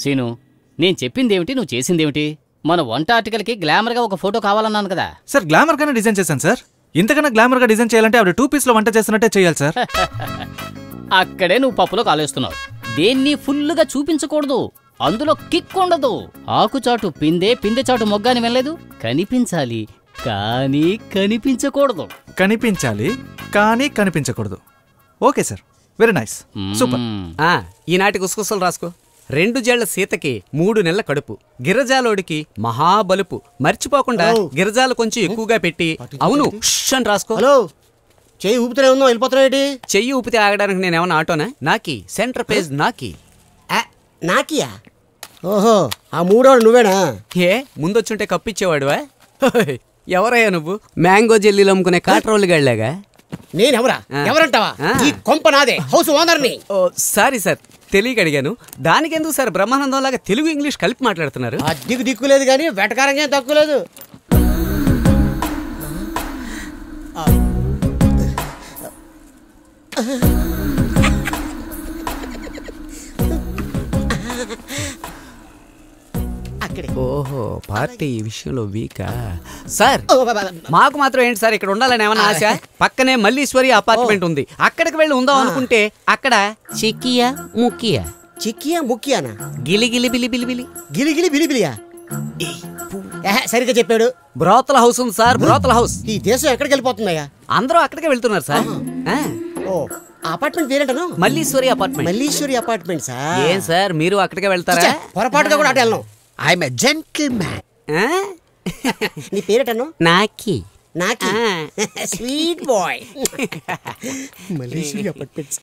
Scene, నేను చెప్పిందేమిటి, నువ్వు చేసిందేమిటి? మన వంట ఆర్టికల్కి గ్లామర్గా ఒక ఫోటో కావాలన్నాను కదా. సార్ గ్లామర్గానే డిజైన్ చేశాను సార్. ఇంతకన్నా గ్లామర్గా డిజైన్ చేయాలంటే ఆవిడ 2 పీస్లో వంట చేస్తున్నట్టే చేయాలి సార్. అక్కడే నువ్వు పప్పులో కాలేస్తున్నావు. దేన్ని ఫుల్లుగా చూపించకూడదు, అందులో కిక్ ఉండదు. ఆకుచాటు పిందే, పిందె చాటు మొగ్గాని వెళ్ళలేదు. కనిపించాలి కానీ కనిపించకూడదు. కనిపించాలి కానీ కనిపించకూడదు. Okay sir, very nice, super. ఈనాటి గుసగుసలు రాసుకో. 2 జేళ్ల సీతకి 3 నెలల కడుపు, గిరజాలోడికి మహాబలుపు. మర్చిపోకుండా గిరజాలు కొంచెం ఎక్కువగా పెట్టి అవును అని రాసుకో. హలో, చెయ్యి ఊపితేనే ఉందో వెళ్ళిపోతున్నాయి. చెయ్యి ఊపితే ఆగడానికి నేనేమన్నా ఆటోనా? నాకి సెంటర్ పేజ్ నాకి. నాకియా? ఓహో, ఆ 3వాడు నువ్వేనా? ఏ ముందొచ్చుంటే కప్పిచ్చేవాడువా? ఎవరయ్యా నువ్వు? మ్యాంగో జెల్లీలు అమ్ముకునే కాట్రోళ్ళు గళ్ళగా. నేనెవరా? ఎవరంటావా? ఈ కొంప నాదే, హౌస్ ఓనర్ని. ఓ సారీ సార్, తెలియక అడిగాను. దానికెందుకు సార్ బ్రహ్మానందం లాగా తెలుగు ఇంగ్లీష్ కలిపి మాట్లాడుతున్నారు? అద్దెకు దిక్కులేదు కానీ వెటకారంగా తక్కువ లేదు. ఓహో, పార్టీ ఈ విషయంలో వీకా? సార్ మాకు మాత్రం ఏంటి సార్ ఇక్కడ ఉండాలని ఏమన్నా ఆశ? పక్కనే మల్లీశ్వరి అపార్ట్మెంట్ ఉంది, అక్కడికి వెళ్ళి ఉందాం అనుకుంటే అక్కడ చిక్కియా ముక్కియా. చిక్కియా ముక్కియానా? గిలిగిలి బిలిబిలిబిలి. గిలిగిలి బిలిబిలియా? సరిగ్గా చెప్పాడు. బ్రోతల హౌస్ ఉంది సార్, బ్రోతల హౌస్. ఈ దేశం ఎక్కడికి వెళ్ళిపోతుందయ్యా? అందరూ అక్కడికే వెళ్తున్నారు సార్. ఓ, అపార్ట్మెంట్ పేరేంటను? Malleswari apartment. Malleswari apartment sir. ఏం సార్ మీరు అక్కడికే వెళ్తారా? పొరపాటుగా కూడా అటు వెళ్ళను. I'm a gentleman. నీ పేరేటను? నాకి. నాకి స్వీట్ బాయ్. మల్లీశ్వరి అపార్ట్మెంట్స్.